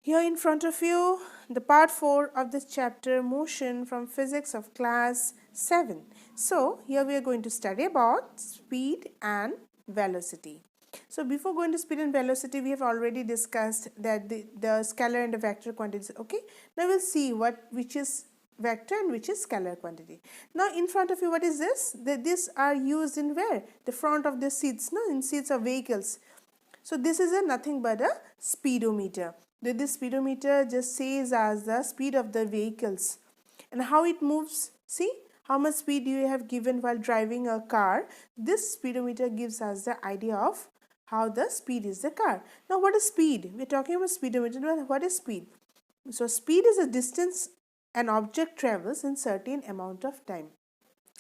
Here in front of you, the part 4 of this chapter, motion from physics of class 7. So, here we are going to study about speed and velocity. So, before going to speed and velocity, we have already discussed that the scalar and the vector quantities. Okay, now we'll see which is vector and which is scalar quantity. Now, in front of you, what is this? These are used in where? The front of the seats, no? In seats of vehicles. So this is nothing but a speedometer. This speedometer just says as the speed of the vehicles and how it moves. See how much speed you have given while driving a car. This speedometer gives us the idea of how the speed is the car. Now what is speed? We are talking about speedometer. What is speed? So speed is a distance an object travels in certain amount of time.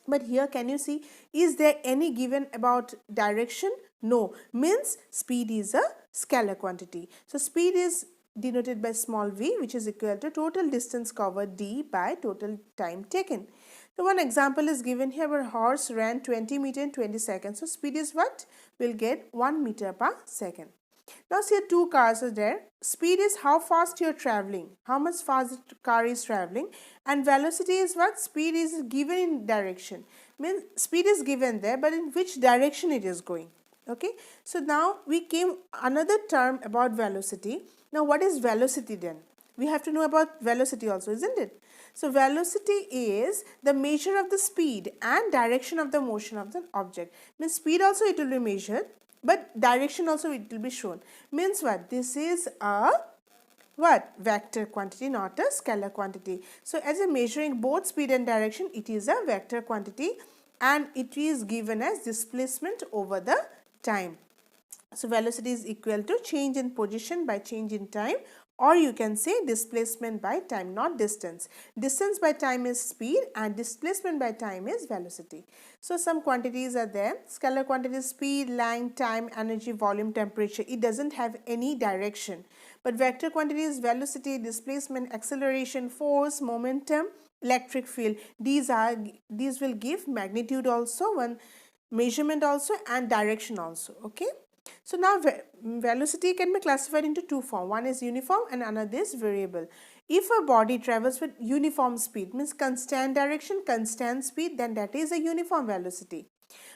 But here can you see, is there any given about direction? No, means speed is a scalar quantity. So speed is denoted by small v, which is equal to total distance covered d by total time taken. So one example is given here where a horse ran 20 meters in 20 seconds. So speed is what? We'll get 1 meter per second. Now see two cars are there. Speed is how fast you are traveling, how much fast the car is traveling, and velocity is what? Speed is given in direction. Means speed is given there, but in which direction it is going. Okay. So now we came another term about velocity. Now what is velocity then? We have to know about velocity also, isn't it? So velocity is the measure of the speed and direction of the motion of the object. Means speed also it will be measured, but direction also it will be shown. Means what? This is a what? Vector quantity, not a scalar quantity. So as a measuring both speed and direction, it is a vector quantity and it is given as displacement over the time. So velocity is equal to change in position by change in time, or you can say displacement by time, not distance. Distance by time is speed and displacement by time is velocity. So some quantities are there. Scalar quantity is speed, length, time, energy, volume, temperature. It doesn't have any direction. But vector quantity is velocity, displacement, acceleration, force, momentum, electric field. These will give magnitude also, one measurement also, and direction also. Okay. So now velocity can be classified into two forms. One is uniform and another is variable. If a body travels with uniform speed, means constant direction, constant speed, then that is a uniform velocity.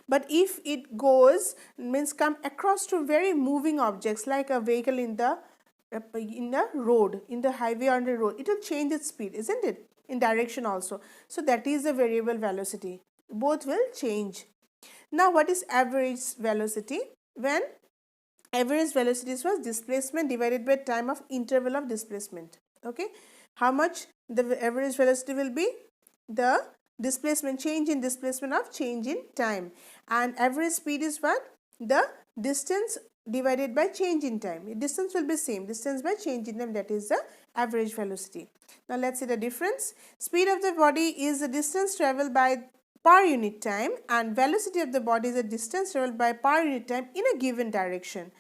But if it goes, means come across to very moving objects like a vehicle in the road, in the highway or on the road, it will change its speed, isn't it? In direction also. So that is a variable velocity. Both will change. Now what is average velocity? When average velocity was displacement divided by time of interval of displacement. Okay, how much the average velocity will be? The displacement, change in displacement of change in time, and average speed is what? The distance divided by change in time. Distance will be same, distance by change in time, that is the average velocity. Now let's see the difference. Speed of the body is the distance traveled by per unit time, and velocity of the body is a distance traveled by per unit time in a given direction.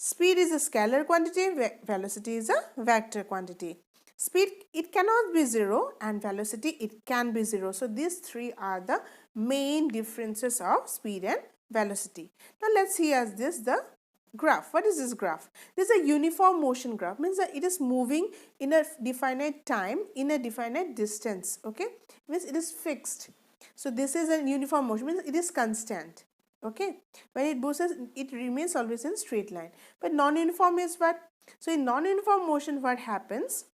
Speed is a scalar quantity, velocity is a vector quantity. Speed, it cannot be 0, and velocity, it can be 0. So these three are the main differences of speed and velocity. Now let's see as this the graph. What is this graph? This is a uniform motion graph, means that it is moving in a definite time in a definite distance. Okay, means it is fixed. So this is a uniform motion, means it is constant. Okay, when it moves, it remains always in straight line. But non-uniform is what? So in non-uniform motion, what happens?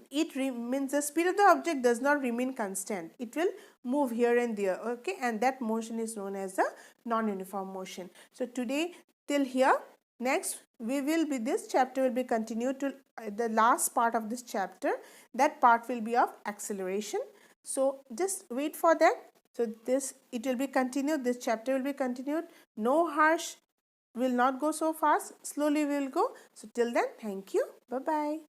It means the speed of the object does not remain constant. It will move here and there. Okay, and that motion is known as a non-uniform motion. So today till here. Next, this chapter will be continued to the last part of this chapter. That part will be of acceleration. So just wait for that. So it will be continued, this chapter will be continued. No harsh, will not go so fast, slowly we will go. So till then, thank you, bye bye.